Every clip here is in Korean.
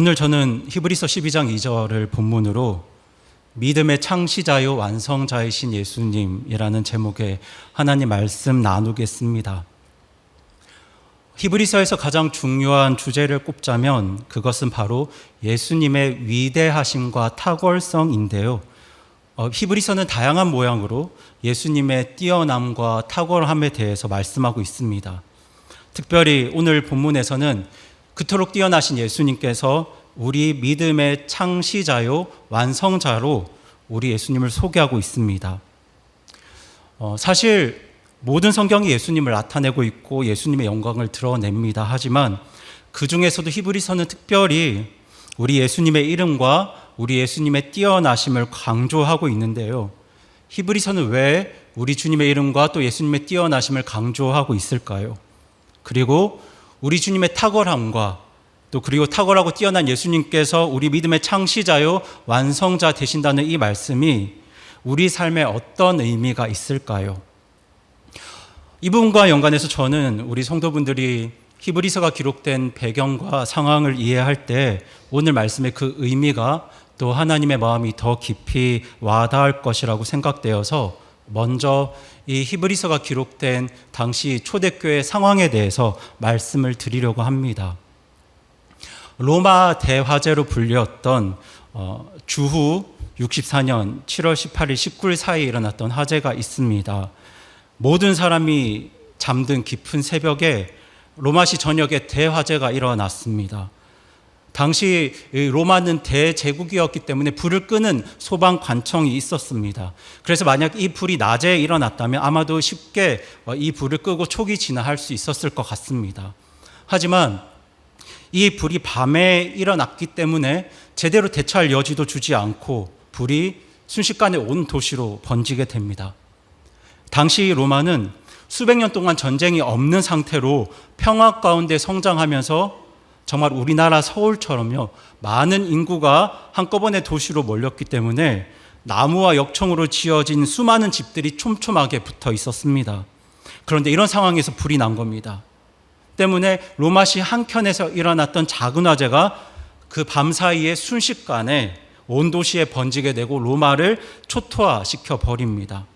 오늘 저는 히브리서 12장 2절을 본문으로 믿음의 창시자요 완성자이신 예수님이라는 제목의 하나님 말씀 나누겠습니다. 히브리서에서 가장 중요한 주제를 꼽자면 그것은 바로 예수님의 위대하심과 탁월성인데요. 히브리서는 다양한 모양으로 예수님의 뛰어남과 탁월함에 대해서 말씀하고 있습니다. 특별히 오늘 본문에서는 그토록 뛰어나신 예수님께서 우리 믿음의 창시자요 완성자로 우리 예수님을 소개하고 있습니다. 사실 모든 성경이 예수님을 나타내고 있고 예수님의 영광을 드러냅니다. 하지만 그 중에서도 히브리서는 특별히 우리 예수님의 이름과 우리 예수님의 뛰어나심을 강조하고 있는데요. 히브리서는 왜 우리 주님의 이름과 또 예수님의 뛰어나심을 강조하고 있을까요? 그리고 우리 주님의 탁월함과 또 그리고 탁월하고 뛰어난 예수님께서 우리 믿음의 창시자요 완성자 되신다는 이 말씀이 우리 삶에 어떤 의미가 있을까요? 이 부분과 연관해서 저는 우리 성도분들이 히브리서가 기록된 배경과 상황을 이해할 때 오늘 말씀의 그 의미가 또 하나님의 마음이 더 깊이 와닿을 것이라고 생각되어서 먼저 이 히브리서가 기록된 당시 초대교회 상황에 대해서 말씀을 드리려고 합니다. 로마 대화재로 불렸던 주후 64년 7월 18일 19일 사이에 일어났던 화재가 있습니다. 모든 사람이 잠든 깊은 새벽에 로마시 전역에 대화재가 일어났습니다. 당시 로마는 대제국이었기 때문에 불을 끄는 소방 관청이 있었습니다. 그래서 만약 이 불이 낮에 일어났다면 아마도 쉽게 이 불을 끄고 초기 진화할 수 있었을 것 같습니다. 하지만 이 불이 밤에 일어났기 때문에 제대로 대처할 여지도 주지 않고 불이 순식간에 온 도시로 번지게 됩니다. 당시 로마는 수백 년 동안 전쟁이 없는 상태로 평화 가운데 성장하면서 정말 우리나라 서울처럼요, 많은 인구가 한꺼번에 도시로 몰렸기 때문에 나무와 역청으로 지어진 수많은 집들이 촘촘하게 붙어 있었습니다. 그런데 이런 상황에서 불이 난 겁니다. 때문에 로마시 한켠에서 일어났던 작은 화재가 그 밤 사이에 순식간에 온 도시에 번지게 되고 로마를 초토화시켜 버립니다.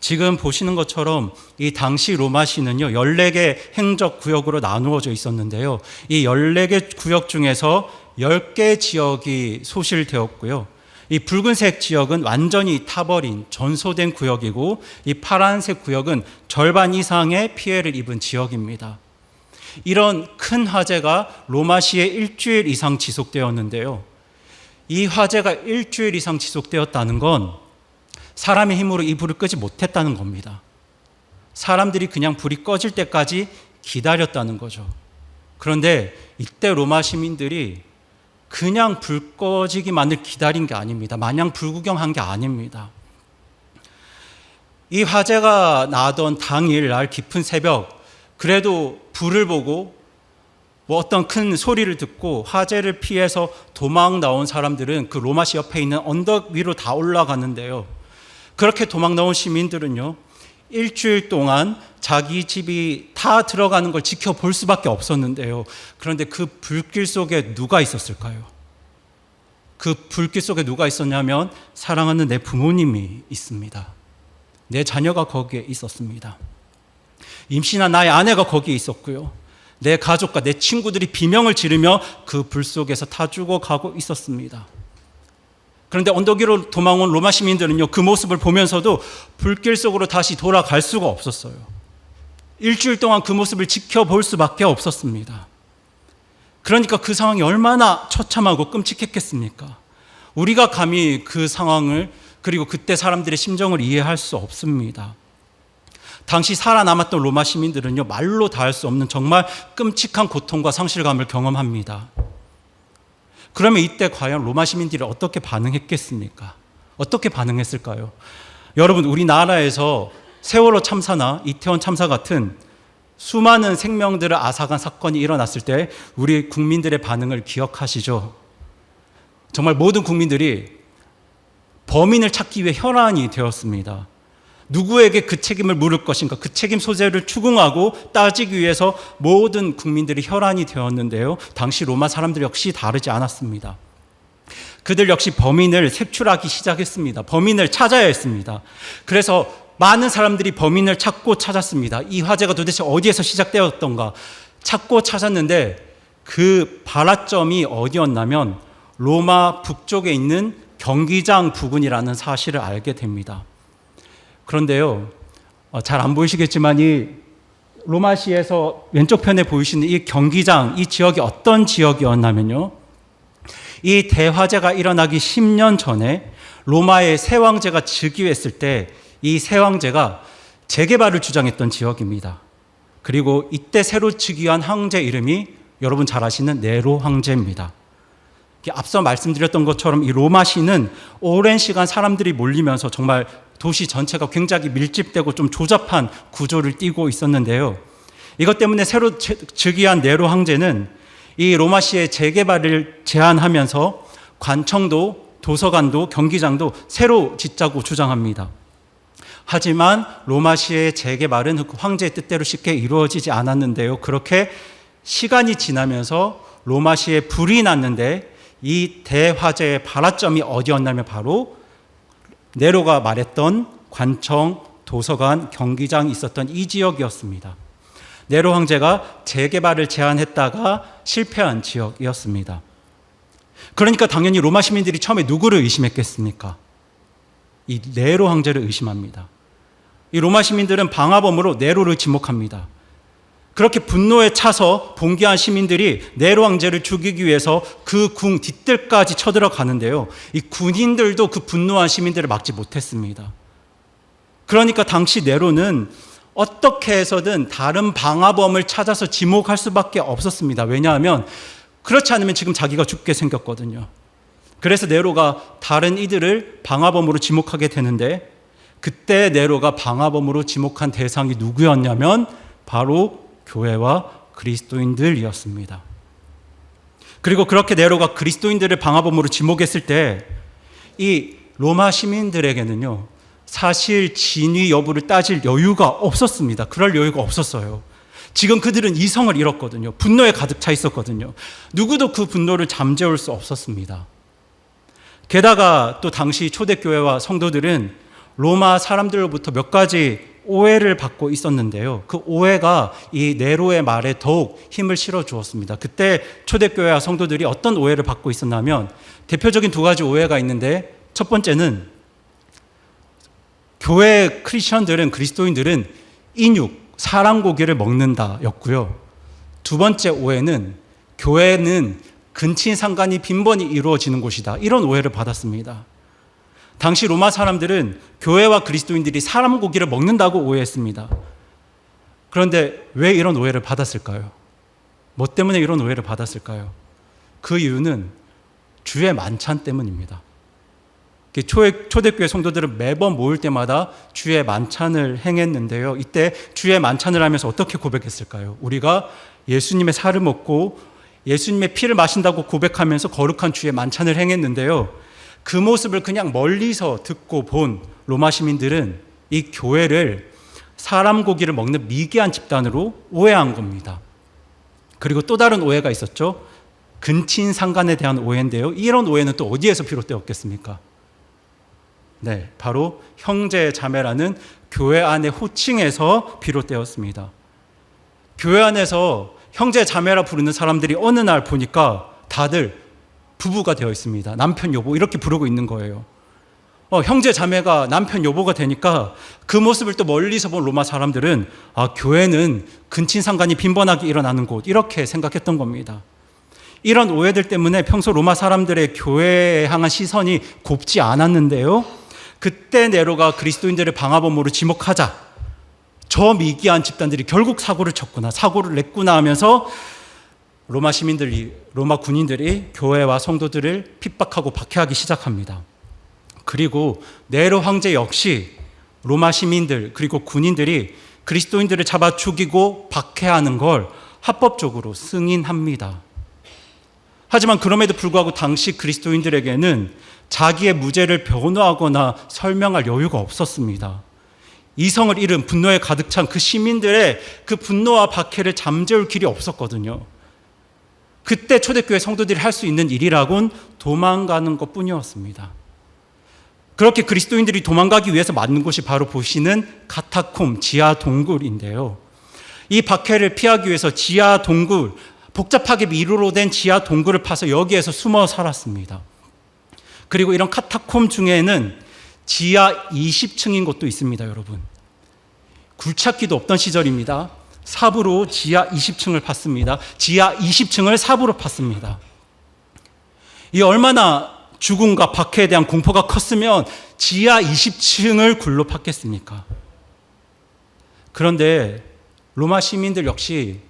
지금 보시는 것처럼 이 당시 로마시는요 14개 행정구역으로 나누어져 있었는데요. 이 14개 구역 중에서 10개 지역이 소실되었고요. 이 붉은색 지역은 완전히 타버린 전소된 구역이고 이 파란색 구역은 절반 이상의 피해를 입은 지역입니다. 이런 큰 화재가 로마시에 일주일 이상 지속되었는데요. 이 화재가 일주일 이상 지속되었다는 건 사람의 힘으로 이 불을 끄지 못했다는 겁니다. 사람들이 그냥 불이 꺼질 때까지 기다렸다는 거죠. 그런데 이때 로마 시민들이 그냥 불 꺼지기만을 기다린 게 아닙니다. 마냥 불구경한 게 아닙니다. 이 화재가 나던 당일 날 깊은 새벽, 그래도 불을 보고 어떤 큰 소리를 듣고 화재를 피해서 도망 나온 사람들은 그 로마시 옆에 있는 언덕 위로 다 올라갔는데요. 그렇게 도망 나온 시민들은요, 일주일 동안 자기 집이 다 들어가는 걸 지켜볼 수밖에 없었는데요. 그런데 그 불길 속에 누가 있었을까요? 그 불길 속에 누가 있었냐면 사랑하는 내 부모님이 있습니다. 내 자녀가 거기에 있었습니다. 임신한 나의 아내가 거기에 있었고요. 내 가족과 내 친구들이 비명을 지르며 그 불 속에서 다 죽어가고 있었습니다. 그런데 언덕 위로 도망온 로마 시민들은요, 그 모습을 보면서도 불길 속으로 다시 돌아갈 수가 없었어요. 일주일 동안 그 모습을 지켜볼 수밖에 없었습니다. 그러니까 그 상황이 얼마나 처참하고 끔찍했겠습니까? 우리가 감히 그 상황을, 그리고 그때 사람들의 심정을 이해할 수 없습니다. 당시 살아남았던 로마 시민들은요, 말로 다 할 수 없는 정말 끔찍한 고통과 상실감을 경험합니다. 그러면 이때 과연 로마 시민들이 어떻게 반응했겠습니까? 어떻게 반응했을까요? 여러분, 우리나라에서 세월호 참사나 이태원 참사 같은 수많은 생명들을 앗아간 사건이 일어났을 때 우리 국민들의 반응을 기억하시죠? 정말 모든 국민들이 범인을 찾기 위해 혈안이 되었습니다. 누구에게 그 책임을 물을 것인가, 그 책임 소재를 추궁하고 따지기 위해서 모든 국민들이 혈안이 되었는데요. 당시 로마 사람들 역시 다르지 않았습니다. 그들 역시 범인을 색출하기 시작했습니다. 범인을 찾아야 했습니다. 그래서 많은 사람들이 범인을 찾고 찾았습니다. 이 화재가 도대체 어디에서 시작되었던가 찾고 찾았는데 그 발화점이 어디였냐면 로마 북쪽에 있는 경기장 부근이라는 사실을 알게 됩니다. 그런데요, 잘 안 보이시겠지만 이 로마시에서 왼쪽 편에 보이시는 이 경기장, 이 지역이 어떤 지역이었냐면요, 이 대화재가 일어나기 10년 전에 로마의 새 황제가 즉위했을 때 이 새 황제가 재개발을 주장했던 지역입니다. 그리고 이때 새로 즉위한 황제 이름이 여러분 잘 아시는 네로 황제입니다. 앞서 말씀드렸던 것처럼 이 로마시는 오랜 시간 사람들이 몰리면서 정말 도시 전체가 굉장히 밀집되고 좀 조잡한 구조를 띠고 있었는데요. 이것 때문에 새로 즉위한 네로 황제는 이 로마시의 재개발을 제안하면서 관청도, 도서관도, 경기장도 새로 짓자고 주장합니다. 하지만 로마시의 재개발은 황제의 뜻대로 쉽게 이루어지지 않았는데요. 그렇게 시간이 지나면서 로마시에 불이 났는데 이 대화재의 발화점이 어디였냐면 바로 네로가 말했던 관청, 도서관, 경기장이 있었던 이 지역이었습니다. 네로 황제가 재개발을 제안했다가 실패한 지역이었습니다. 그러니까 당연히 로마 시민들이 처음에 누구를 의심했겠습니까? 이 네로 황제를 의심합니다. 이 로마 시민들은 방화범으로 네로를 지목합니다. 그렇게 분노에 차서 봉기한 시민들이 네로 황제를 죽이기 위해서 그 궁 뒷뜰까지 쳐들어가는데요. 이 군인들도 그 분노한 시민들을 막지 못했습니다. 그러니까 당시 네로는 어떻게 해서든 다른 방화범을 찾아서 지목할 수밖에 없었습니다. 왜냐하면 그렇지 않으면 지금 자기가 죽게 생겼거든요. 그래서 네로가 다른 이들을 방화범으로 지목하게 되는데 그때 네로가 방화범으로 지목한 대상이 누구였냐면 바로 교회와 그리스도인들이었습니다. 그리고 그렇게 네로가 그리스도인들을 방화범으로 지목했을 때 이 로마 시민들에게는요, 사실 진위 여부를 따질 여유가 없었습니다. 그럴 여유가 없었어요. 지금 그들은 이성을 잃었거든요. 분노에 가득 차 있었거든요. 누구도 그 분노를 잠재울 수 없었습니다. 게다가 또 당시 초대교회와 성도들은 로마 사람들로부터 몇 가지 오해를 받고 있었는데요. 그 오해가 이 네로의 말에 더욱 힘을 실어 주었습니다. 그때 초대교회와 성도들이 어떤 오해를 받고 있었냐면 대표적인 두 가지 오해가 있는데 첫 번째는 교회 크리스천들은, 그리스도인들은 인육, 사람 고기를 먹는다 였고요. 두 번째 오해는 교회는 근친상간이 빈번히 이루어지는 곳이다. 이런 오해를 받았습니다. 당시 로마 사람들은 교회와 그리스도인들이 사람 고기를 먹는다고 오해했습니다. 그런데 왜 이런 오해를 받았을까요? 뭐 때문에 이런 오해를 받았을까요? 그 이유는 주의 만찬 때문입니다. 초대교회 성도들은 매번 모일 때마다 주의 만찬을 행했는데요. 이때 주의 만찬을 하면서 어떻게 고백했을까요? 우리가 예수님의 살을 먹고 예수님의 피를 마신다고 고백하면서 거룩한 주의 만찬을 행했는데요. 그 모습을 그냥 멀리서 듣고 본 로마 시민들은 이 교회를 사람 고기를 먹는 미개한 집단으로 오해한 겁니다. 그리고 또 다른 오해가 있었죠. 근친상간에 대한 오해인데요. 이런 오해는 또 어디에서 비롯되었겠습니까? 네, 바로 형제 자매라는 교회 안의 호칭에서 비롯되었습니다. 교회 안에서 형제 자매라 부르는 사람들이 어느 날 보니까 다들 부부가 되어 있습니다. 남편 여보 이렇게 부르고 있는 거예요. 형제 자매가 남편 여보가 되니까 그 모습을 또 멀리서 본 로마 사람들은 교회는 근친상간이 빈번하게 일어나는 곳 이렇게 생각했던 겁니다. 이런 오해들 때문에 평소 로마 사람들의 교회에 향한 시선이 곱지 않았는데요. 그때 네로가 그리스도인들을 방화범으로 지목하자 저 미개한 집단들이 결국 사고를 쳤구나, 사고를 냈구나 하면서 로마 시민들이, 로마 군인들이 교회와 성도들을 핍박하고 박해하기 시작합니다. 그리고 네로 황제 역시 로마 시민들 그리고 군인들이 그리스도인들을 잡아 죽이고 박해하는 걸 합법적으로 승인합니다. 하지만 그럼에도 불구하고 당시 그리스도인들에게는 자기의 무죄를 변호하거나 설명할 여유가 없었습니다. 이성을 잃은 분노에 가득 찬 그 시민들의 그 분노와 박해를 잠재울 길이 없었거든요. 그때 초대교회 성도들이 할 수 있는 일이라곤 도망가는 것뿐이었습니다. 그렇게 그리스도인들이 도망가기 위해서 만든 곳이 바로 보시는 카타콤, 지하 동굴인데요. 이 박해를 피하기 위해서 지하 동굴, 복잡하게 미루로 된 지하 동굴을 파서 여기에서 숨어 살았습니다. 그리고 이런 카타콤 중에는 지하 20층인 곳도 있습니다, 여러분. 굴착기도 없던 시절입니다. 삽으로 지하 20층을 팠습니다. 지하 20층을 삽으로 팠습니다. 이 얼마나 죽음과 박해에 대한 공포가 컸으면 지하 20층을 굴로 팠겠습니까? 그런데 로마 시민들 역시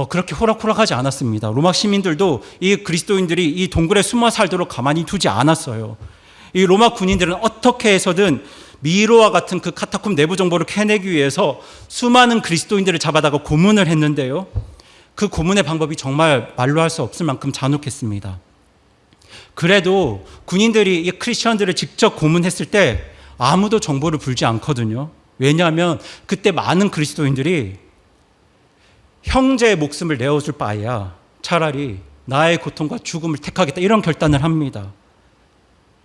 그렇게 호락호락하지 않았습니다. 로마 시민들도 이 그리스도인들이 이 동굴에 숨어 살도록 가만히 두지 않았어요. 이 로마 군인들은 어떻게 해서든 미로와 같은 그 카타콤 내부 정보를 캐내기 위해서 수많은 그리스도인들을 잡아다가 고문을 했는데요. 그 고문의 방법이 정말 말로 할 수 없을 만큼 잔혹했습니다. 그래도 군인들이 이 크리스천들을 직접 고문했을 때 아무도 정보를 불지 않거든요. 왜냐하면 그때 많은 그리스도인들이 형제의 목숨을 내어줄 바에야 차라리 나의 고통과 죽음을 택하겠다, 이런 결단을 합니다.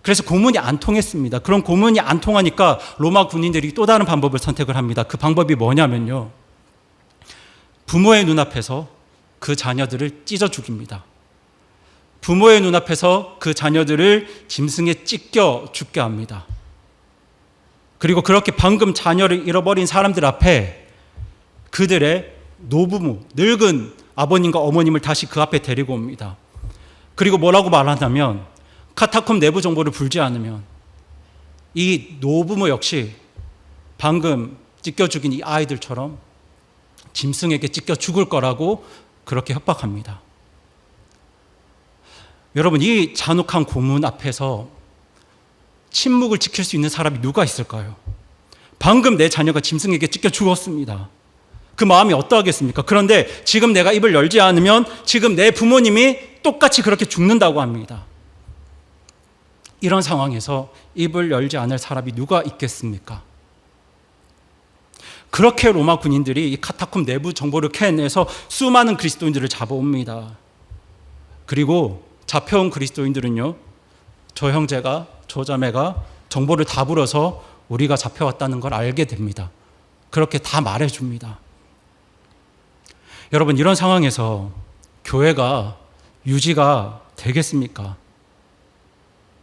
그래서 고문이 안 통했습니다. 그런 고문이 안 통하니까 로마 군인들이 또 다른 방법을 선택을 합니다. 그 방법이 뭐냐면요, 부모의 눈앞에서 그 자녀들을 찢어 죽입니다. 부모의 눈앞에서 그 자녀들을 짐승에 찢겨 죽게 합니다. 그리고 그렇게 방금 자녀를 잃어버린 사람들 앞에 그들의 노부모, 늙은 아버님과 어머님을 다시 그 앞에 데리고 옵니다. 그리고 뭐라고 말하냐면, 카타콤 내부 정보를 불지 않으면 이 노부모 역시 방금 찢겨 죽인 이 아이들처럼 짐승에게 찢겨 죽을 거라고 그렇게 협박합니다. 여러분, 이 잔혹한 고문 앞에서 침묵을 지킬 수 있는 사람이 누가 있을까요? 방금 내 자녀가 짐승에게 찢겨 죽었습니다. 그 마음이 어떠하겠습니까? 그런데 지금 내가 입을 열지 않으면 지금 내 부모님이 똑같이 그렇게 죽는다고 합니다. 이런 상황에서 입을 열지 않을 사람이 누가 있겠습니까? 그렇게 로마 군인들이 이 카타콤 내부 정보를 캐내서 수많은 그리스도인들을 잡아옵니다. 그리고 잡혀온 그리스도인들은요, 저 형제가, 저 자매가 정보를 다 불어서 우리가 잡혀왔다는 걸 알게 됩니다. 그렇게 다 말해줍니다. 여러분, 이런 상황에서 교회가 유지가 되겠습니까?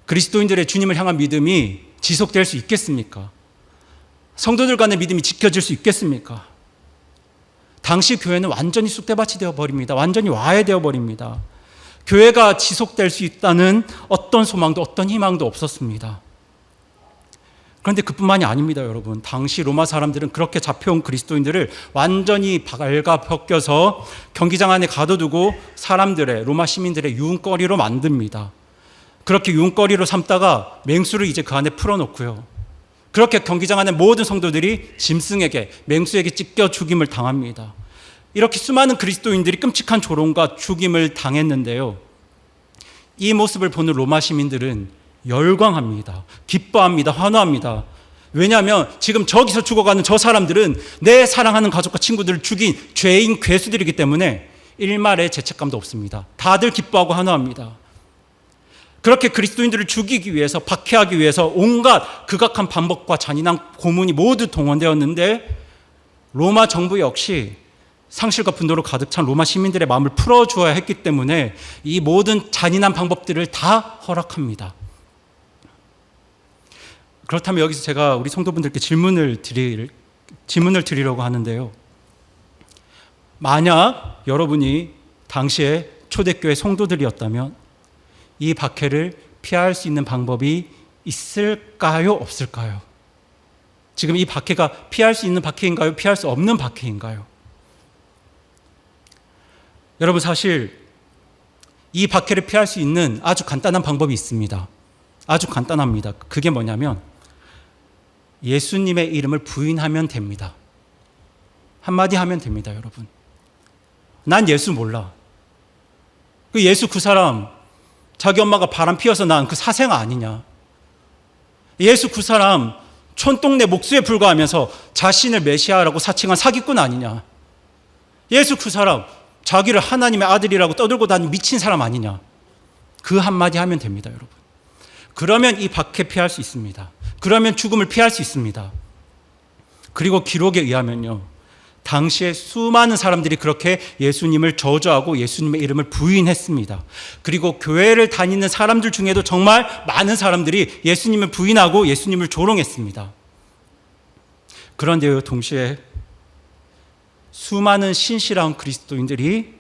그리스도인들의 주님을 향한 믿음이 지속될 수 있겠습니까? 성도들 간의 믿음이 지켜질 수 있겠습니까? 당시 교회는 완전히 쑥대밭이 되어버립니다. 완전히 와해되어 버립니다. 교회가 지속될 수 있다는 어떤 소망도 어떤 희망도 없었습니다. 그런데 그뿐만이 아닙니다, 여러분. 당시 로마 사람들은 그렇게 잡혀온 그리스도인들을 완전히 발가벗겨서 경기장 안에 가둬두고 사람들의, 로마 시민들의 유흥거리로 만듭니다. 그렇게 유흥거리로 삼다가 맹수를 이제 그 안에 풀어놓고요, 그렇게 경기장 안에 모든 성도들이 짐승에게, 맹수에게 찢겨 죽임을 당합니다. 이렇게 수많은 그리스도인들이 끔찍한 조롱과 죽임을 당했는데요, 이 모습을 보는 로마 시민들은 열광합니다. 기뻐합니다. 환호합니다. 왜냐하면 지금 저기서 죽어가는 저 사람들은 내 사랑하는 가족과 친구들을 죽인 죄인 괴수들이기 때문에 일말의 죄책감도 없습니다. 다들 기뻐하고 환호합니다. 그렇게 그리스도인들을 죽이기 위해서, 박해하기 위해서 온갖 극악한 방법과 잔인한 고문이 모두 동원되었는데, 로마 정부 역시 상실과 분노로 가득 찬 로마 시민들의 마음을 풀어주어야 했기 때문에 이 모든 잔인한 방법들을 다 허락합니다. 그렇다면 여기서 제가 우리 성도분들께 질문을 드리려고 하는데요, 만약 여러분이 당시에 초대교회 성도들이었다면 이 박해를 피할 수 있는 방법이 있을까요? 없을까요? 지금 이 박해가 피할 수 있는 박해인가요? 피할 수 없는 박해인가요? 여러분, 사실 이 박해를 피할 수 있는 아주 간단한 방법이 있습니다. 아주 간단합니다. 그게 뭐냐면 예수님의 이름을 부인하면 됩니다. 한마디 하면 됩니다, 여러분. 난 예수 몰라. 그 예수 그 사람 자기 엄마가 바람 피워서 낳은 그 사생 아니냐. 예수 그 사람 촌동네 목수에 불과하면서 자신을 메시아라고 사칭한 사기꾼 아니냐. 예수 그 사람 자기를 하나님의 아들이라고 떠들고 다니는 미친 사람 아니냐. 그 한마디 하면 됩니다, 여러분. 그러면 이 박해 피할 수 있습니다. 그러면 죽음을 피할 수 있습니다. 그리고 기록에 의하면요, 당시에 수많은 사람들이 그렇게 예수님을 저주하고 예수님의 이름을 부인했습니다. 그리고 교회를 다니는 사람들 중에도 정말 많은 사람들이 예수님을 부인하고 예수님을 조롱했습니다. 그런데요, 동시에 수많은 신실한 그리스도인들이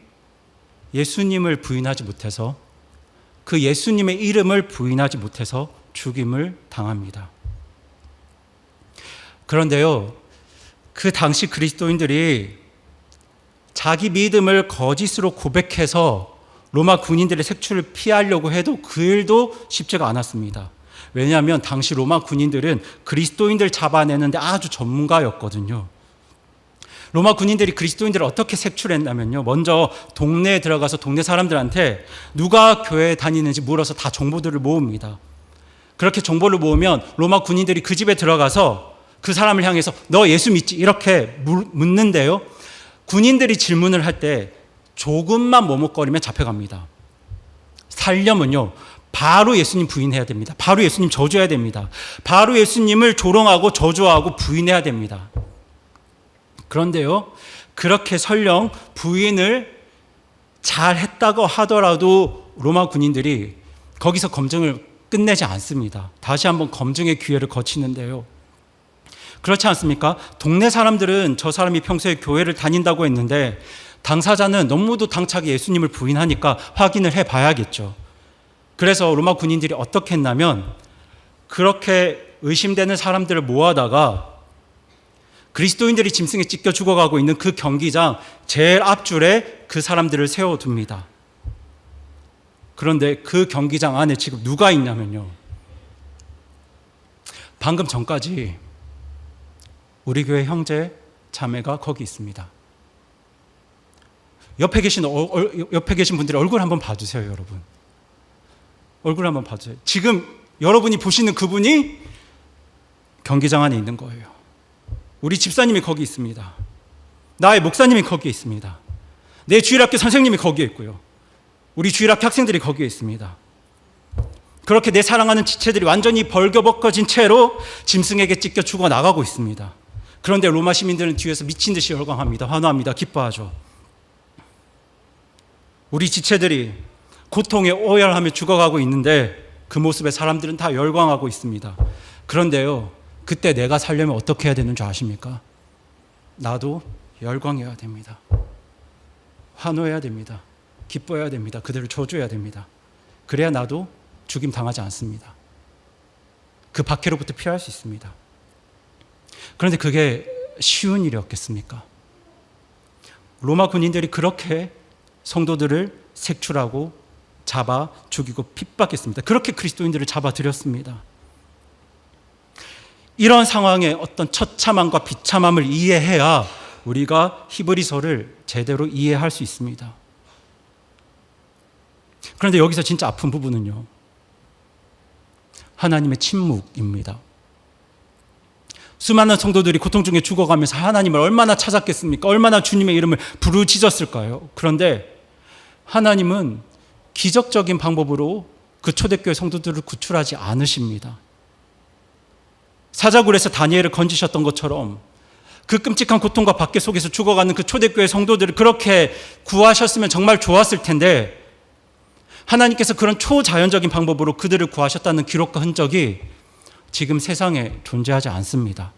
예수님을 부인하지 못해서, 그 예수님의 이름을 부인하지 못해서 죽임을 당합니다. 그런데요, 그 당시 그리스도인들이 자기 믿음을 거짓으로 고백해서 로마 군인들의 색출을 피하려고 해도 그 일도 쉽지가 않았습니다. 왜냐하면 당시 로마 군인들은 그리스도인들 잡아내는데 아주 전문가였거든요. 로마 군인들이 그리스도인들을 어떻게 색출했냐면요, 먼저 동네에 들어가서 동네 사람들한테 누가 교회에 다니는지 물어서 다 정보들을 모읍니다. 그렇게 정보를 모으면 로마 군인들이 그 집에 들어가서 그 사람을 향해서 너 예수 믿지? 이렇게 묻는데요, 군인들이 질문을 할 때 조금만 머뭇거리면 잡혀갑니다. 살려면요, 바로 예수님 부인해야 됩니다. 바로 예수님 저주해야 됩니다. 바로 예수님을 조롱하고 저주하고 부인해야 됩니다. 그런데요, 그렇게 설령 부인을 잘 했다고 하더라도 로마 군인들이 거기서 검증을 끝내지 않습니다. 다시 한번 검증의 기회를 거치는데요, 그렇지 않습니까? 동네 사람들은 저 사람이 평소에 교회를 다닌다고 했는데 당사자는 너무도 당차게 예수님을 부인하니까 확인을 해봐야겠죠. 그래서 로마 군인들이 어떻게 했냐면, 그렇게 의심되는 사람들을 모아다가 그리스도인들이 짐승에 찢겨 죽어가고 있는 그 경기장 제일 앞줄에 그 사람들을 세워둡니다. 그런데 그 경기장 안에 지금 누가 있냐면요, 방금 전까지 우리 교회 형제 자매가 거기 있습니다. 옆에 계신 분들의 얼굴 한번 봐주세요, 여러분. 얼굴 한번 봐주세요. 지금 여러분이 보시는 그분이 경기장 안에 있는 거예요. 우리 집사님이 거기 있습니다. 나의 목사님이 거기에 있습니다. 내 주일학교 선생님이 거기에 있고요. 우리 주일학교 학생들이 거기에 있습니다. 그렇게 내 사랑하는 지체들이 완전히 벌겨벗겨진 채로 짐승에게 찢겨 죽어나가고 있습니다. 그런데 로마 시민들은 뒤에서 미친 듯이 열광합니다. 환호합니다. 기뻐하죠. 우리 지체들이 고통에 오열하며 죽어가고 있는데 그 모습에 사람들은 다 열광하고 있습니다. 그런데요, 그때 내가 살려면 어떻게 해야 되는 줄 아십니까? 나도 열광해야 됩니다. 환호해야 됩니다. 기뻐해야 됩니다. 그들을 저주해야 됩니다. 그래야 나도 죽임 당하지 않습니다. 그 박해로부터 피할 수 있습니다. 그런데 그게 쉬운 일이었겠습니까? 로마 군인들이 그렇게 성도들을 색출하고 잡아 죽이고 핍박했습니다. 그렇게 그리스도인들을 잡아들였습니다. 이런 상황의 어떤 처참함과 비참함을 이해해야 우리가 히브리서를 제대로 이해할 수 있습니다. 그런데 여기서 진짜 아픈 부분은요, 하나님의 침묵입니다. 수많은 성도들이 고통 중에 죽어가면서 하나님을 얼마나 찾았겠습니까? 얼마나 주님의 이름을 부르짖었을까요? 그런데 하나님은 기적적인 방법으로 그 초대교회 성도들을 구출하지 않으십니다. 사자굴에서 다니엘을 건지셨던 것처럼 그 끔찍한 고통과 박해 속에서 죽어가는 그 초대교회 성도들을 그렇게 구하셨으면 정말 좋았을 텐데, 하나님께서 그런 초자연적인 방법으로 그들을 구하셨다는 기록과 흔적이 지금 세상에 존재하지 않습니다.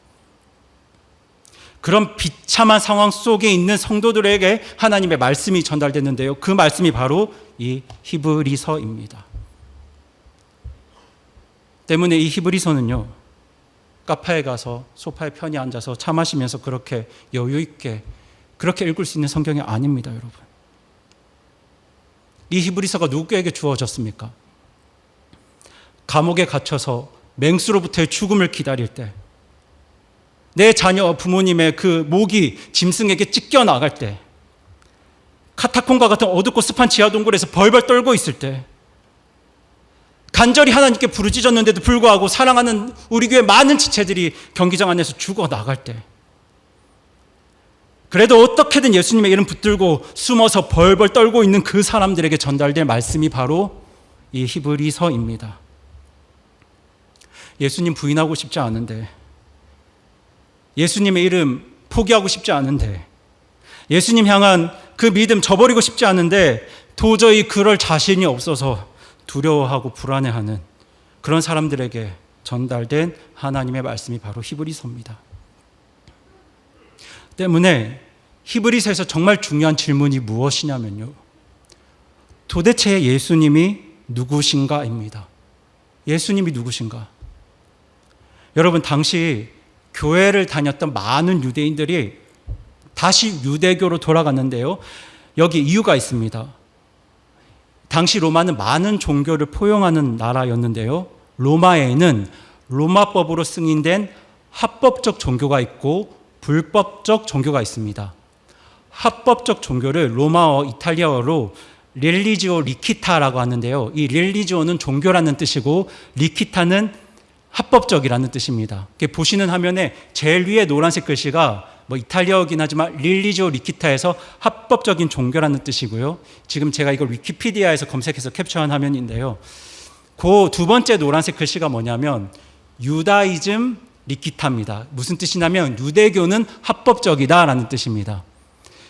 그런 비참한 상황 속에 있는 성도들에게 하나님의 말씀이 전달됐는데요, 그 말씀이 바로 이 히브리서입니다. 때문에 이 히브리서는요, 카페에 가서 소파에 편히 앉아서 차 마시면서 그렇게 여유 있게 그렇게 읽을 수 있는 성경이 아닙니다, 여러분. 이 히브리서가 누구에게 주어졌습니까? 감옥에 갇혀서 맹수로부터의 죽음을 기다릴 때, 내 자녀와 부모님의 그 목이 짐승에게 찢겨 나갈 때, 카타콤과 같은 어둡고 습한 지하 동굴에서 벌벌 떨고 있을 때, 간절히 하나님께 부르짖었는데도 불구하고 사랑하는 우리 교회 많은 지체들이 경기장 안에서 죽어나갈 때, 그래도 어떻게든 예수님의 이름 붙들고 숨어서 벌벌 떨고 있는 그 사람들에게 전달될 말씀이 바로 이 히브리서입니다. 예수님 부인하고 싶지 않은데, 예수님의 이름 포기하고 싶지 않은데, 예수님 향한 그 믿음 저버리고 싶지 않은데 도저히 그럴 자신이 없어서 두려워하고 불안해하는 그런 사람들에게 전달된 하나님의 말씀이 바로 히브리서입니다. 때문에 히브리서에서 정말 중요한 질문이 무엇이냐면요, 도대체 예수님이 누구신가입니다. 예수님이 누구신가? 여러분, 당시 교회를 다녔던 많은 유대인들이 다시 유대교로 돌아갔는데요, 여기 이유가 있습니다. 당시 로마는 많은 종교를 포용하는 나라였는데요, 로마에는 로마법으로 승인된 합법적 종교가 있고 불법적 종교가 있습니다. 합법적 종교를 로마어, 이탈리아어로 릴리지오 리키타라고 하는데요, 이 릴리지오는 종교라는 뜻이고 리키타는 합법적이라는 뜻입니다. 보시는 화면에 제일 위에 노란색 글씨가 이탈리아어긴 하지만 릴리지오 리키타에서 합법적인 종교라는 뜻이고요. 지금 제가 이걸 위키피디아에서 검색해서 캡처한 화면인데요, 그 두 번째 노란색 글씨가 뭐냐면 유다이즘 리키타입니다. 무슨 뜻이냐면 유대교는 합법적이다라는 뜻입니다.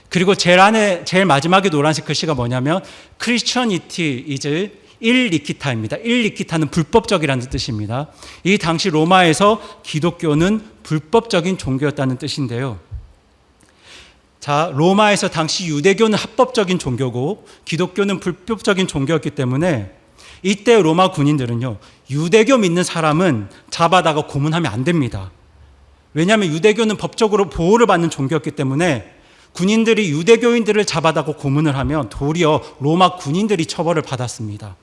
그리고 제일 마지막에 노란색 글씨가 뭐냐면 크리스천이티 이즈 일리키타입니다. 일리키타는 불법적이라는 뜻입니다. 이 당시 로마에서 기독교는 불법적인 종교였다는 뜻인데요. 자, 로마에서 당시 유대교는 합법적인 종교고 기독교는 불법적인 종교였기 때문에 이때 로마 군인들은요, 유대교 믿는 사람은 잡아다가 고문하면 안 됩니다. 왜냐하면 유대교는 법적으로 보호를 받는 종교였기 때문에 군인들이 유대교인들을 잡아다가 고문을 하면 도리어 로마 군인들이 처벌을 받았습니다.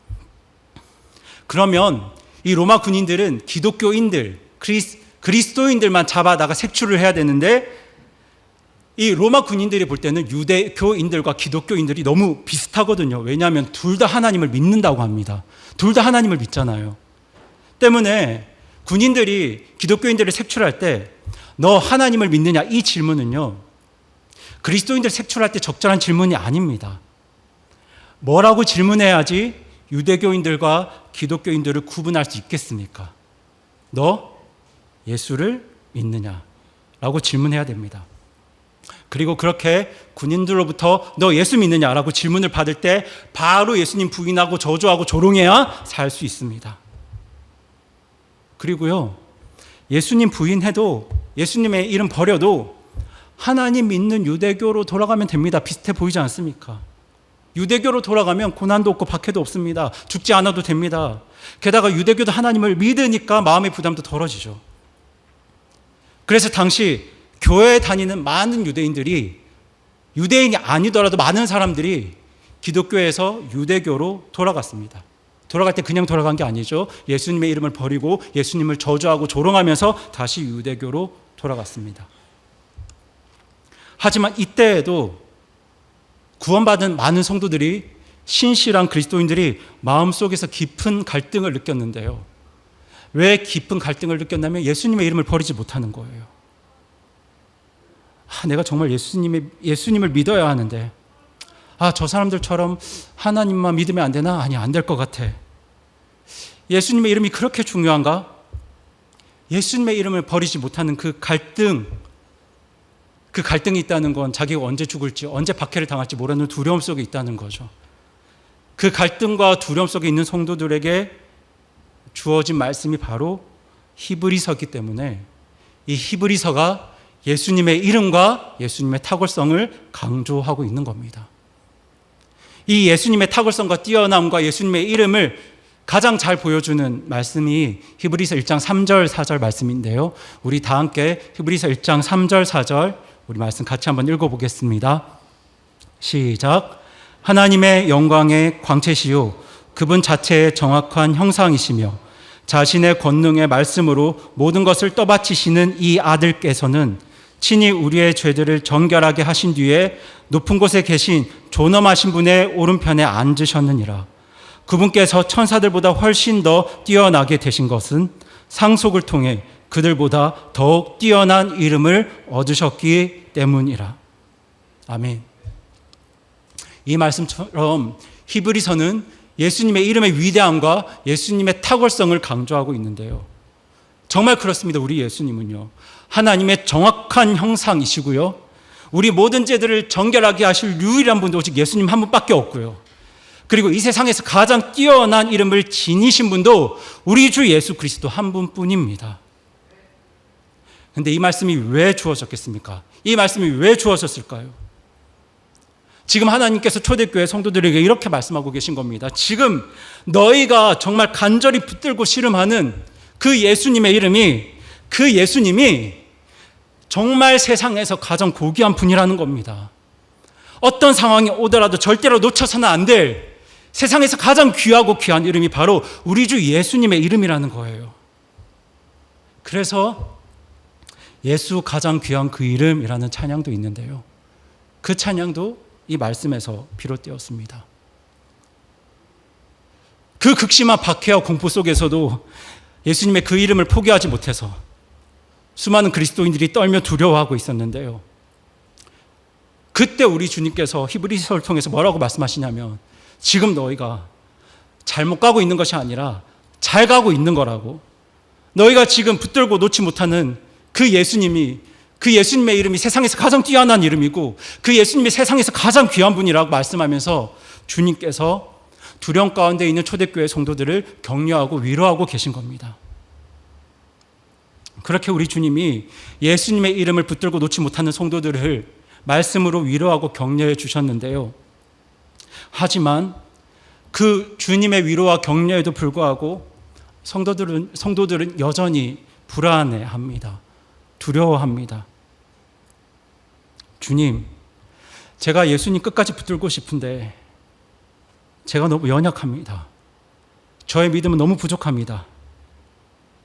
그러면 이 로마 군인들은 기독교인들, 그리스도인들만 잡아다가 색출을 해야 되는데, 이 로마 군인들이 볼 때는 유대교인들과 기독교인들이 너무 비슷하거든요. 왜냐하면 둘 다 하나님을 믿는다고 합니다. 둘 다 하나님을 믿잖아요. 때문에 군인들이 기독교인들을 색출할 때 너 하나님을 믿느냐, 이 질문은요, 그리스도인들 색출할 때 적절한 질문이 아닙니다. 뭐라고 질문해야지 유대교인들과 기독교인들을 구분할 수 있겠습니까? 너 예수를 믿느냐? 라고 질문해야 됩니다. 그리고 그렇게 군인들로부터 너 예수 믿느냐라고 질문을 받을 때 바로 예수님 부인하고 저주하고 조롱해야 살 수 있습니다. 그리고요, 예수님 부인해도, 예수님의 이름 버려도 하나님 믿는 유대교로 돌아가면 됩니다. 비슷해 보이지 않습니까? 유대교로 돌아가면 고난도 없고 박해도 없습니다. 죽지 않아도 됩니다. 게다가 유대교도 하나님을 믿으니까 마음의 부담도 덜어지죠. 그래서 당시 교회에 다니는 많은 유대인들이, 유대인이 아니더라도 많은 사람들이 기독교에서 유대교로 돌아갔습니다. 돌아갈 때 그냥 돌아간 게 아니죠. 예수님의 이름을 버리고 예수님을 저주하고 조롱하면서 다시 유대교로 돌아갔습니다. 하지만 이때에도 구원받은 많은 성도들이, 신실한 그리스도인들이 마음속에서 깊은 갈등을 느꼈는데요. 왜 깊은 갈등을 느꼈냐면 예수님의 이름을 버리지 못하는 거예요. 내가 정말 예수님을 믿어야 하는데, 저 사람들처럼 하나님만 믿으면 안 되나? 아니, 안 될 것 같아. 예수님의 이름이 그렇게 중요한가? 예수님의 이름을 버리지 못하는 그 갈등이 있다는 건 자기가 언제 죽을지, 언제 박해를 당할지 모르는 두려움 속에 있다는 거죠. 그 갈등과 두려움 속에 있는 성도들에게 주어진 말씀이 바로 히브리서이기 때문에 이 히브리서가 예수님의 이름과 예수님의 탁월성을 강조하고 있는 겁니다. 이 예수님의 탁월성과 뛰어남과 예수님의 이름을 가장 잘 보여주는 말씀이 히브리서 1장 3절 4절 말씀인데요, 우리 다 함께 히브리서 1장 3절 4절 우리 말씀 같이 한번 읽어보겠습니다. 시작. 하나님의 영광의 광채시요 그분 자체의 정확한 형상이시며 자신의 권능의 말씀으로 모든 것을 떠받치시는 이 아들께서는 친히 우리의 죄들을 정결하게 하신 뒤에 높은 곳에 계신 존엄하신 분의 오른편에 앉으셨느니라. 그분께서 천사들보다 훨씬 더 뛰어나게 되신 것은 상속을 통해 그들보다 더욱 뛰어난 이름을 얻으셨기 때문이라. 아멘. 이 말씀처럼 히브리서는 예수님의 이름의 위대함과 예수님의 탁월성을 강조하고 있는데요. 정말 그렇습니다. 우리 예수님은요, 하나님의 정확한 형상이시고요, 우리 모든 죄들을 정결하게 하실 유일한 분도 오직 예수님 한 분밖에 없고요, 그리고 이 세상에서 가장 뛰어난 이름을 지니신 분도 우리 주 예수 그리스도 한 분뿐입니다. 그런데 이 말씀이 왜 주어졌겠습니까? 이 말씀이 왜 주어졌을까요? 지금 하나님께서 초대교회 성도들에게 이렇게 말씀하고 계신 겁니다. 지금 너희가 정말 간절히 붙들고 씨름하는 그 예수님의 이름이, 그 예수님이 정말 세상에서 가장 고귀한 분이라는 겁니다. 어떤 상황이 오더라도 절대로 놓쳐서는 안 될 세상에서 가장 귀하고 귀한 이름이 바로 우리 주 예수님의 이름이라는 거예요. 그래서 예수 가장 귀한 그 이름이라는 찬양도 있는데요, 그 찬양도 이 말씀에서 비롯되었습니다. 그 극심한 박해와 공포 속에서도 예수님의 그 이름을 포기하지 못해서 수많은 그리스도인들이 떨며 두려워하고 있었는데요, 그때 우리 주님께서 히브리서를 통해서 뭐라고 말씀하시냐면, 지금 너희가 잘못 가고 있는 것이 아니라 잘 가고 있는 거라고, 너희가 지금 붙들고 놓지 못하는 그 예수님이, 그 예수님의 이름이 세상에서 가장 뛰어난 이름이고 그 예수님이 세상에서 가장 귀한 분이라고 말씀하면서 주님께서 두려움 가운데 있는 초대교회 성도들을 격려하고 위로하고 계신 겁니다. 그렇게 우리 주님이 예수님의 이름을 붙들고 놓지 못하는 성도들을 말씀으로 위로하고 격려해 주셨는데요, 하지만 그 주님의 위로와 격려에도 불구하고 성도들은 여전히 불안해합니다. 두려워합니다. 주님, 제가 예수님 끝까지 붙들고 싶은데 제가 너무 연약합니다. 저의 믿음은 너무 부족합니다.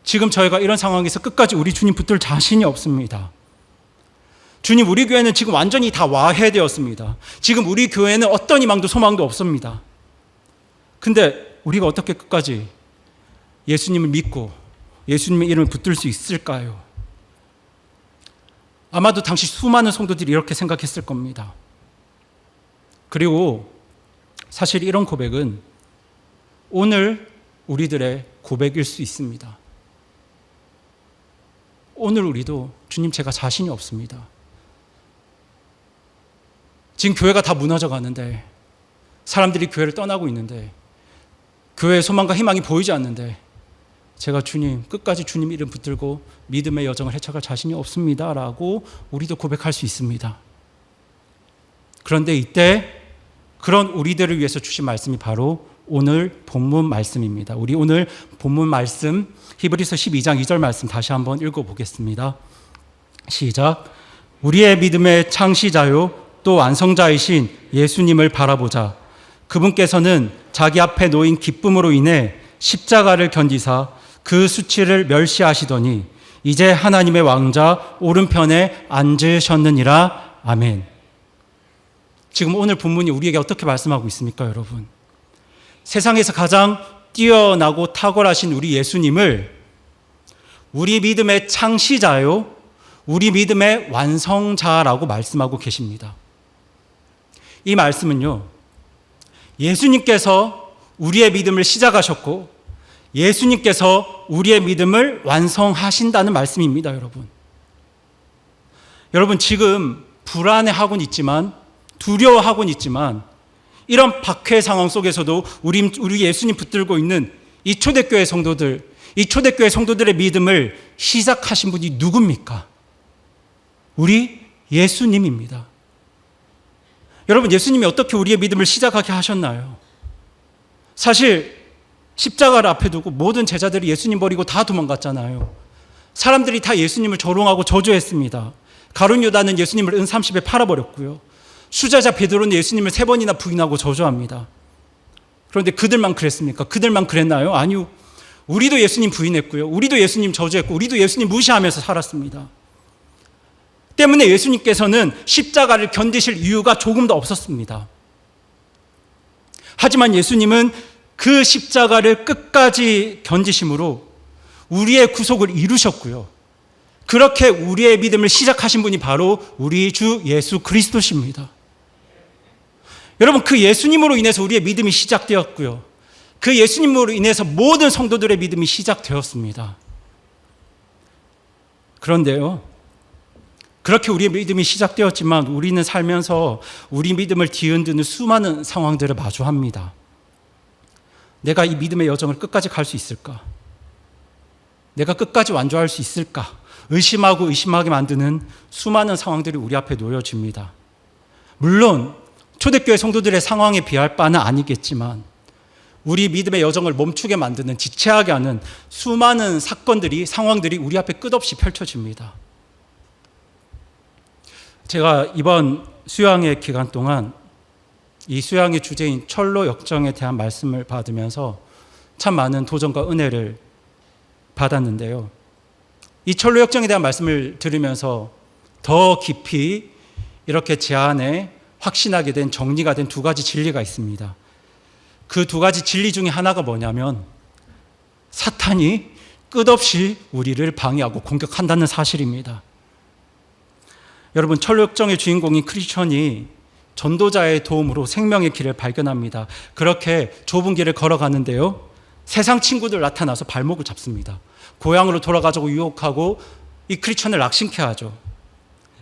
지금 저희가 이런 상황에서 끝까지 우리 주님 붙들 자신이 없습니다. 주님, 우리 교회는 지금 완전히 다 와해되었습니다. 지금 우리 교회는 어떤 희망도 소망도 없습니다. 근데 우리가 어떻게 끝까지 예수님을 믿고 예수님의 이름을 붙들 수 있을까요? 아마도 당시 수많은 성도들이 이렇게 생각했을 겁니다. 그리고 사실 이런 고백은 오늘 우리들의 고백일 수 있습니다. 오늘 우리도 주님, 제가 자신이 없습니다. 지금 교회가 다 무너져 가는데, 사람들이 교회를 떠나고 있는데, 교회의 소망과 희망이 보이지 않는데 제가 주님, 끝까지 주님 이름 붙들고 믿음의 여정을 헤쳐갈 자신이 없습니다 라고 우리도 고백할 수 있습니다. 그런데 이때 그런 우리들을 위해서 주신 말씀이 바로 오늘 본문 말씀입니다. 우리 오늘 본문 말씀 히브리서 12장 2절 말씀 다시 한번 읽어보겠습니다. 시작. 우리의 믿음의 창시자요 또 완성자이신 예수님을 바라보자. 그분께서는 자기 앞에 놓인 기쁨으로 인해 십자가를 견디사 그 수치를 멸시하시더니 이제 하나님의 왕자 오른편에 앉으셨느니라. 아멘. 지금 오늘 본문이 우리에게 어떻게 말씀하고 있습니까, 여러분? 세상에서 가장 뛰어나고 탁월하신 우리 예수님을 우리 믿음의 창시자요, 우리 믿음의 완성자라고 말씀하고 계십니다. 이 말씀은요, 예수님께서 우리의 믿음을 시작하셨고 예수님께서 우리의 믿음을 완성하신다는 말씀입니다, 여러분. 여러분, 지금 불안해하고는 있지만, 두려워하고는 있지만, 이런 박해 상황 속에서도 우리 예수님 붙들고 있는 이 초대교회 성도들, 이 초대교회 성도들의 믿음을 시작하신 분이 누굽니까? 우리 예수님입니다. 여러분, 예수님이 어떻게 우리의 믿음을 시작하게 하셨나요? 사실 십자가를 앞에 두고 모든 제자들이 예수님 버리고 다 도망갔잖아요. 사람들이 다 예수님을 조롱하고 저주했습니다. 가룟 유다는 예수님을 은 30에 팔아버렸고요. 수자자 베드로는 예수님을 3번이나 부인하고 저주합니다. 그런데 그들만 그랬습니까? 그들만 그랬나요? 아니요. 우리도 예수님 부인했고요. 우리도 예수님 저주했고 우리도 예수님 무시하면서 살았습니다. 때문에 예수님께서는 십자가를 견디실 이유가 조금도 없었습니다. 하지만 예수님은 그 십자가를 끝까지 견디심으로 우리의 구속을 이루셨고요. 그렇게 우리의 믿음을 시작하신 분이 바로 우리 주 예수 그리스도십니다. 여러분, 그 예수님으로 인해서 우리의 믿음이 시작되었고요. 그 예수님으로 인해서 모든 성도들의 믿음이 시작되었습니다. 그런데요, 그렇게 우리의 믿음이 시작되었지만 우리는 살면서 우리 믿음을 뒤흔드는 수많은 상황들을 마주합니다. 내가 이 믿음의 여정을 끝까지 갈 수 있을까? 내가 끝까지 완주할 수 있을까? 의심하고 의심하게 만드는 수많은 상황들이 우리 앞에 놓여집니다. 물론 초대교회 성도들의 상황에 비할 바는 아니겠지만 우리 믿음의 여정을 멈추게 만드는, 지체하게 하는 수많은 사건들이, 상황들이 우리 앞에 끝없이 펼쳐집니다. 제가 이번 수양의 기간 동안 이 수양의 주제인 철로 역정에 대한 말씀을 받으면서 참 많은 도전과 은혜를 받았는데요. 이 철로 역정에 대한 말씀을 들으면서 더 깊이 이렇게 제 안에 확신하게 된, 정리가 된 두 가지 진리가 있습니다. 그 두 가지 진리 중에 하나가 뭐냐면 사탄이 끝없이 우리를 방해하고 공격한다는 사실입니다. 여러분, 철로 역정의 주인공인 크리스천이 전도자의 도움으로 생명의 길을 발견합니다. 그렇게 좁은 길을 걸어가는데요, 세상 친구들 나타나서 발목을 잡습니다. 고향으로 돌아가자고 유혹하고 이 크리스천을 낙심케 하죠.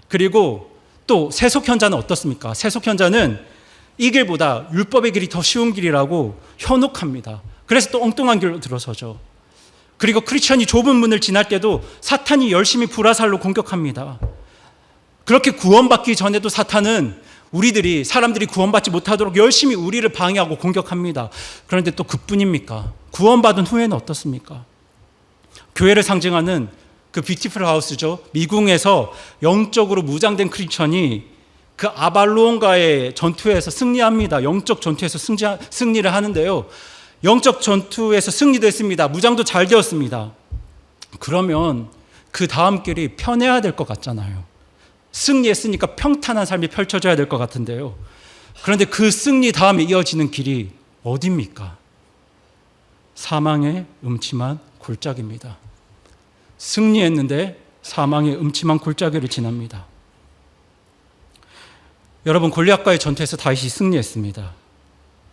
그리고 또 세속현자는 어떻습니까? 세속현자는 이 길보다 율법의 길이 더 쉬운 길이라고 현혹합니다. 그래서 또 엉뚱한 길로 들어서죠. 그리고 크리스천이 좁은 문을 지날 때도 사탄이 열심히 불화살로 공격합니다. 그렇게 구원받기 전에도 사탄은 사람들이 구원받지 못하도록 열심히 우리를 방해하고 공격합니다. 그런데 또 그뿐입니까? 구원받은 후에는 어떻습니까? 교회를 상징하는 그 뷰티풀 하우스죠. 미궁에서 영적으로 무장된 크리스천이 그 아발론과의 전투에서 승리합니다. 영적 전투에서 승리를 하는데요. 영적 전투에서 승리도 했습니다. 무장도 잘 되었습니다. 그러면 그 다음 길이 편해야 될 것 같잖아요. 승리했으니까 평탄한 삶이 펼쳐져야 될 것 같은데요. 그런데 그 승리 다음에 이어지는 길이 어디입니까? 사망의 음침한 골짜기입니다. 승리했는데 사망의 음침한 골짜기를 지납니다. 여러분, 골리앗과의 전투에서 다윗이 승리했습니다.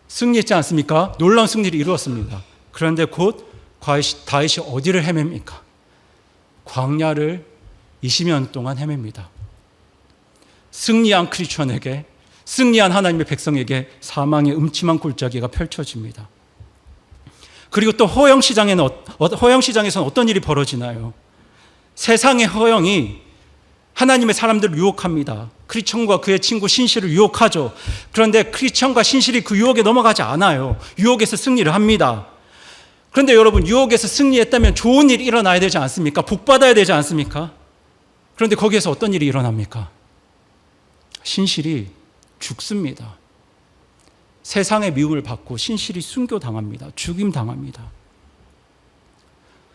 승리했지 않습니까? 놀라운 승리를 이루었습니다. 그런데 곧 다윗이 어디를 헤맵니까? 광야를 20년 동안 헤맵니다. 승리한 크리스천에게, 승리한 하나님의 백성에게 사망의 음침한 골짜기가 펼쳐집니다. 그리고 또 허영시장에서는 어떤 일이 벌어지나요? 세상의 허영이 하나님의 사람들을 유혹합니다. 크리스천과 그의 친구 신실을 유혹하죠. 그런데 크리스천과 신실이 그 유혹에 넘어가지 않아요. 유혹에서 승리를 합니다. 그런데 여러분, 유혹에서 승리했다면 좋은 일이 일어나야 되지 않습니까? 복받아야 되지 않습니까? 그런데 거기에서 어떤 일이 일어납니까? 신실이 죽습니다. 세상의 미움을 받고 신실이 순교당합니다. 죽임당합니다.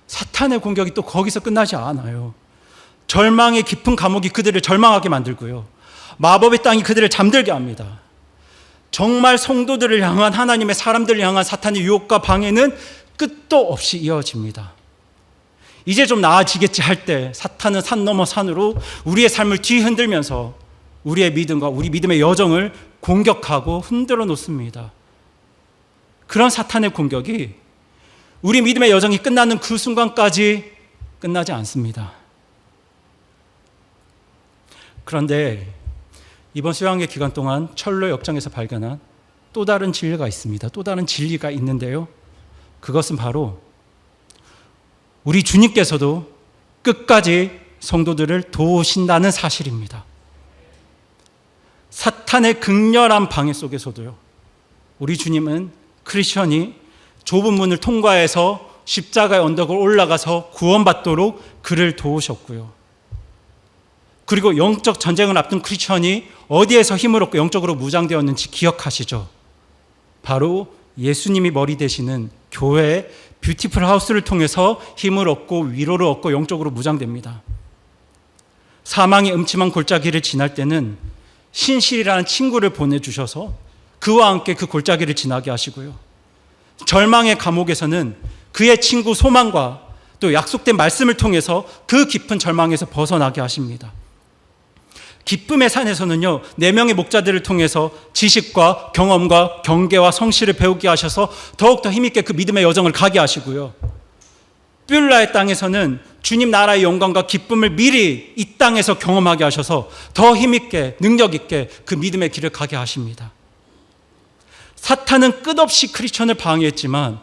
사탄의 공격이 또 거기서 끝나지 않아요. 절망의 깊은 감옥이 그들을 절망하게 만들고요, 마법의 땅이 그들을 잠들게 합니다. 정말 성도들을 향한, 하나님의 사람들을 향한 사탄의 유혹과 방해는 끝도 없이 이어집니다. 이제 좀 나아지겠지 할 때 사탄은 산 넘어 산으로 우리의 삶을 뒤흔들면서 우리의 믿음과 우리 믿음의 여정을 공격하고 흔들어 놓습니다. 그런 사탄의 공격이 우리 믿음의 여정이 끝나는 그 순간까지 끝나지 않습니다. 그런데 이번 수양의 기간 동안 철로 역정에서 발견한 또 다른 진리가 있습니다. 또 다른 진리가 있는데요, 그것은 바로 우리 주님께서도 끝까지 성도들을 도우신다는 사실입니다. 사탄의 극렬한 방해 속에서도요, 우리 주님은 크리스천이 좁은 문을 통과해서 십자가의 언덕을 올라가서 구원받도록 그를 도우셨고요. 그리고 영적 전쟁을 앞둔 크리스천이 어디에서 힘을 얻고 영적으로 무장되었는지 기억하시죠? 바로 예수님이 머리 되시는 교회 뷰티풀 하우스를 통해서 힘을 얻고 위로를 얻고 영적으로 무장됩니다. 사망의 음침한 골짜기를 지날 때는 신실이라는 친구를 보내주셔서 그와 함께 그 골짜기를 지나게 하시고요, 절망의 감옥에서는 그의 친구 소망과 또 약속된 말씀을 통해서 그 깊은 절망에서 벗어나게 하십니다. 기쁨의 산에서는요, 4명의 목자들을 통해서 지식과 경험과 경계와 성실을 배우게 하셔서 더욱더 힘있게 그 믿음의 여정을 가게 하시고요. 뷸라의 땅에서는 주님 나라의 영광과 기쁨을 미리 이 땅에서 경험하게 하셔서 더 힘있게 능력있게 그 믿음의 길을 가게 하십니다. 사탄은 끝없이 크리스천을 방해했지만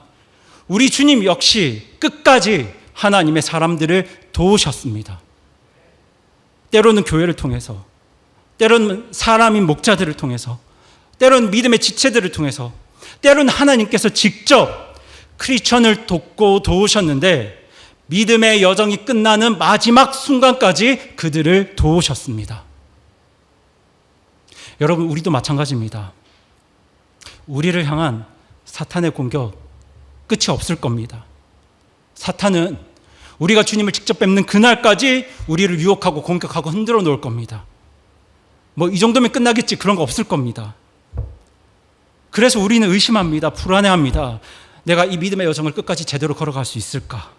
우리 주님 역시 끝까지 하나님의 사람들을 도우셨습니다. 때로는 교회를 통해서, 때로는 사람인 목자들을 통해서, 때로는 믿음의 지체들을 통해서, 때로는 하나님께서 직접 크리스천을 돕고 도우셨는데 믿음의 여정이 끝나는 마지막 순간까지 그들을 도우셨습니다. 여러분, 우리도 마찬가지입니다. 우리를 향한 사탄의 공격 끝이 없을 겁니다. 사탄은 우리가 주님을 직접 뵙는 그날까지 우리를 유혹하고 공격하고 흔들어 놓을 겁니다. 이 정도면 끝나겠지, 그런 거 없을 겁니다. 그래서 우리는 의심합니다. 불안해합니다. 내가 이 믿음의 여정을 끝까지 제대로 걸어갈 수 있을까?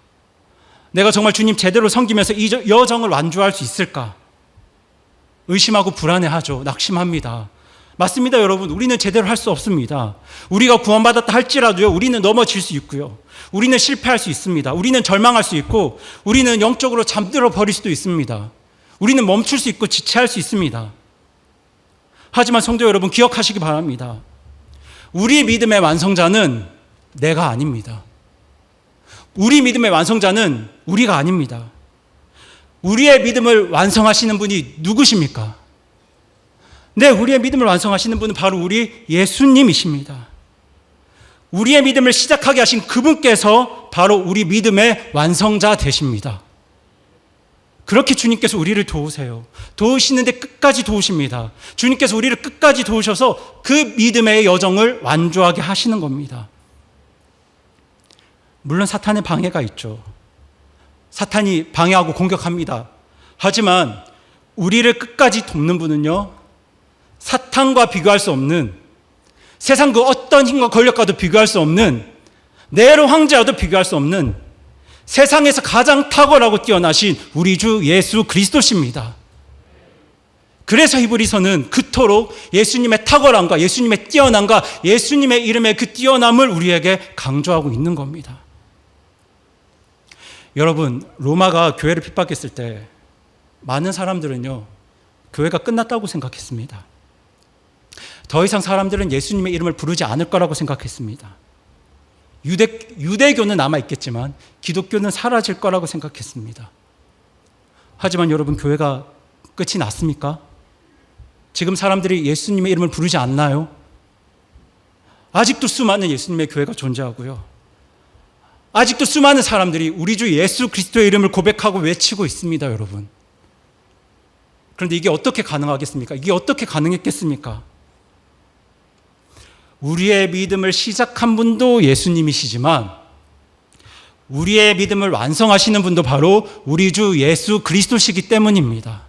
내가 정말 주님 제대로 섬기면서 이 여정을 완주할 수 있을까? 의심하고 불안해하죠. 낙심합니다. 맞습니다, 여러분. 우리는 제대로 할 수 없습니다. 우리가 구원받았다 할지라도요, 우리는 넘어질 수 있고요. 우리는 실패할 수 있습니다. 우리는 절망할 수 있고, 우리는 영적으로 잠들어 버릴 수도 있습니다. 우리는 멈출 수 있고 지체할 수 있습니다. 하지만 성도 여러분, 기억하시기 바랍니다. 우리 믿음의 완성자는 내가 아닙니다. 우리 믿음의 완성자는 우리가 아닙니다. 우리의 믿음을 완성하시는 분이 누구십니까? 네, 우리의 믿음을 완성하시는 분은 바로 우리 예수님이십니다. 우리의 믿음을 시작하게 하신 그분께서 바로 우리 믿음의 완성자 되십니다. 그렇게 주님께서 우리를 도우세요. 도우시는데 끝까지 도우십니다. 주님께서 우리를 끝까지 도우셔서 그 믿음의 여정을 완주하게 하시는 겁니다. 물론 사탄의 방해가 있죠. 사탄이 방해하고 공격합니다. 하지만 우리를 끝까지 돕는 분은요, 사탄과 비교할 수 없는, 세상 그 어떤 힘과 권력과도 비교할 수 없는, 네로 황제와도 비교할 수 없는 세상에서 가장 탁월하고 뛰어나신 우리 주 예수 그리스도십니다. 그래서 히브리서는 그토록 예수님의 탁월함과 예수님의 뛰어남과 예수님의 이름의 그 뛰어남을 우리에게 강조하고 있는 겁니다. 여러분, 로마가 교회를 핍박했을 때 많은 사람들은요, 교회가 끝났다고 생각했습니다. 더 이상 사람들은 예수님의 이름을 부르지 않을 거라고 생각했습니다. 유대교는 남아있겠지만 기독교는 사라질 거라고 생각했습니다. 하지만 여러분, 교회가 끝이 났습니까? 지금 사람들이 예수님의 이름을 부르지 않나요? 아직도 수많은 예수님의 교회가 존재하고요. 아직도 수많은 사람들이 우리 주 예수 그리스도의 이름을 고백하고 외치고 있습니다, 여러분. 그런데 이게 어떻게 가능하겠습니까? 이게 어떻게 가능했겠습니까? 우리의 믿음을 시작한 분도 예수님이시지만 우리의 믿음을 완성하시는 분도 바로 우리 주 예수 그리스도시기 때문입니다.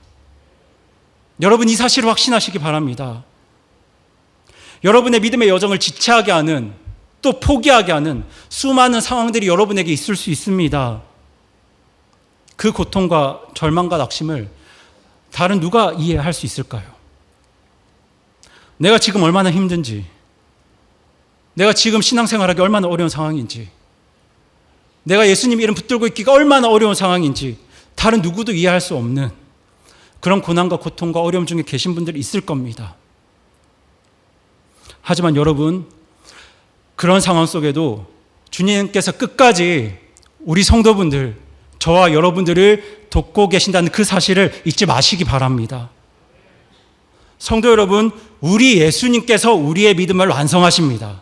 여러분, 이 사실을 확신하시기 바랍니다. 여러분의 믿음의 여정을 지체하게 하는, 또 포기하게 하는 수많은 상황들이 여러분에게 있을 수 있습니다. 그 고통과 절망과 낙심을 다른 누가 이해할 수 있을까요? 내가 지금 얼마나 힘든지, 내가 지금 신앙생활하기 얼마나 어려운 상황인지, 내가 예수님 이름 붙들고 있기가 얼마나 어려운 상황인지 다른 누구도 이해할 수 없는 그런 고난과 고통과 어려움 중에 계신 분들이 있을 겁니다. 하지만 여러분, 그런 상황 속에도 주님께서 끝까지 우리 성도분들, 저와 여러분들을 돕고 계신다는 그 사실을 잊지 마시기 바랍니다. 성도 여러분, 우리 예수님께서 우리의 믿음을 완성하십니다.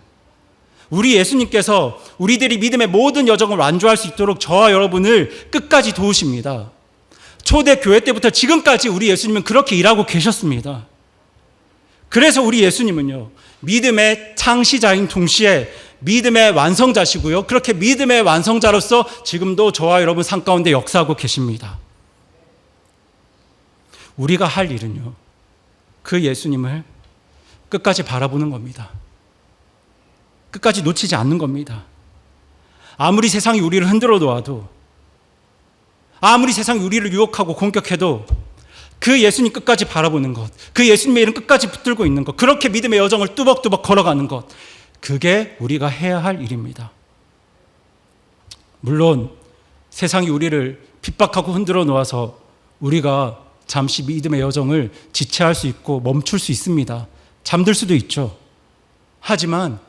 우리 예수님께서 우리들이 믿음의 모든 여정을 완주할 수 있도록 저와 여러분을 끝까지 도우십니다. 초대 교회 때부터 지금까지 우리 예수님은 그렇게 일하고 계셨습니다. 그래서 우리 예수님은요, 믿음의 창시자인 동시에 믿음의 완성자시고요, 그렇게 믿음의 완성자로서 지금도 저와 여러분 삶 가운데 역사하고 계십니다. 우리가 할 일은요, 그 예수님을 끝까지 바라보는 겁니다. 끝까지 놓치지 않는 겁니다. 아무리 세상이 우리를 흔들어 놓아도, 아무리 세상이 우리를 유혹하고 공격해도 그 예수님 끝까지 바라보는 것, 그 예수님의 이름 끝까지 붙들고 있는 것, 그렇게 믿음의 여정을 뚜벅뚜벅 걸어가는 것, 그게 우리가 해야 할 일입니다. 물론 세상이 우리를 핍박하고 흔들어 놓아서 우리가 잠시 믿음의 여정을 지체할 수 있고 멈출 수 있습니다. 잠들 수도 있죠. 하지만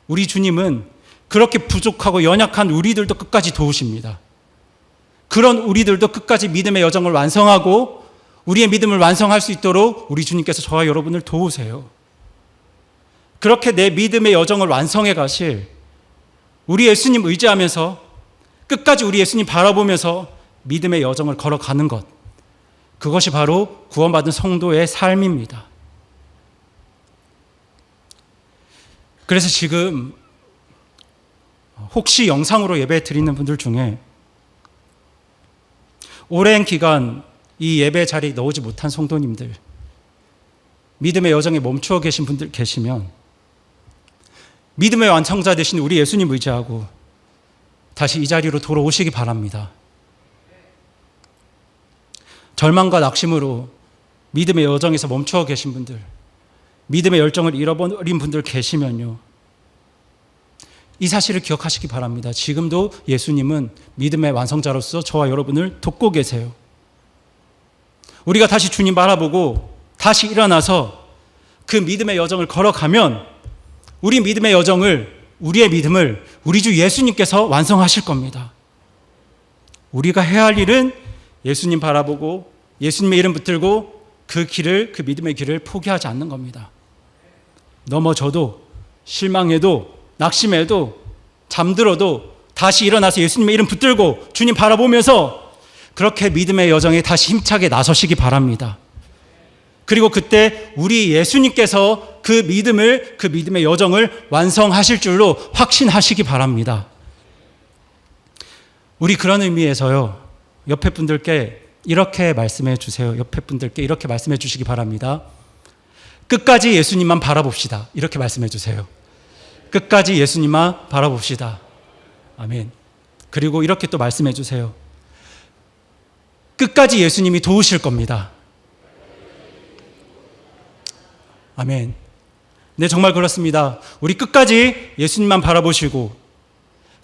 우리 주님은 그렇게 부족하고 연약한 우리들도 끝까지 도우십니다. 그런 우리들도 끝까지 믿음의 여정을 완성하고 우리의 믿음을 완성할 수 있도록 우리 주님께서 저와 여러분을 도우세요. 그렇게 내 믿음의 여정을 완성해 가실 우리 예수님 의지하면서 끝까지 우리 예수님 바라보면서 믿음의 여정을 걸어가는 것, 그것이 바로 구원받은 성도의 삶입니다. 그래서 지금 혹시 영상으로 예배 드리는 분들 중에 오랜 기간 이 예배 자리에 나오지 못한 성도님들, 믿음의 여정에 멈추어 계신 분들 계시면 믿음의 완성자 되신 우리 예수님 의지하고 다시 이 자리로 돌아오시기 바랍니다. 절망과 낙심으로 믿음의 여정에서 멈추어 계신 분들, 믿음의 열정을 잃어버린 분들 계시면요, 이 사실을 기억하시기 바랍니다. 지금도 예수님은 믿음의 완성자로서 저와 여러분을 돕고 계세요. 우리가 다시 주님 바라보고 다시 일어나서 그 믿음의 여정을 걸어가면 우리 믿음의 여정을, 우리의 믿음을 우리 주 예수님께서 완성하실 겁니다. 우리가 해야 할 일은 예수님 바라보고 예수님의 이름 붙들고 그 길을, 그 믿음의 길을 포기하지 않는 겁니다. 넘어져도, 실망해도, 낙심해도, 잠들어도 다시 일어나서 예수님의 이름 붙들고 주님 바라보면서 그렇게 믿음의 여정에 다시 힘차게 나서시기 바랍니다. 그리고 그때 우리 예수님께서 그 믿음을, 그 믿음의 여정을 완성하실 줄로 확신하시기 바랍니다. 우리 그런 의미에서요, 옆에 분들께 이렇게 말씀해 주세요. 옆에 분들께 이렇게 말씀해 주시기 바랍니다. 끝까지 예수님만 바라봅시다. 이렇게 말씀해 주세요. 끝까지 예수님만 바라봅시다. 아멘. 그리고 이렇게 또 말씀해 주세요. 끝까지 예수님이 도우실 겁니다. 아멘. 네, 정말 그렇습니다. 우리 끝까지 예수님만 바라보시고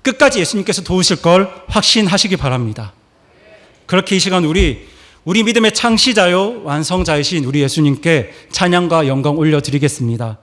끝까지 예수님께서 도우실 걸 확신하시기 바랍니다. 그렇게 이 시간 우리 믿음의 창시자요 완성자이신 우리 예수님께 찬양과 영광 올려드리겠습니다.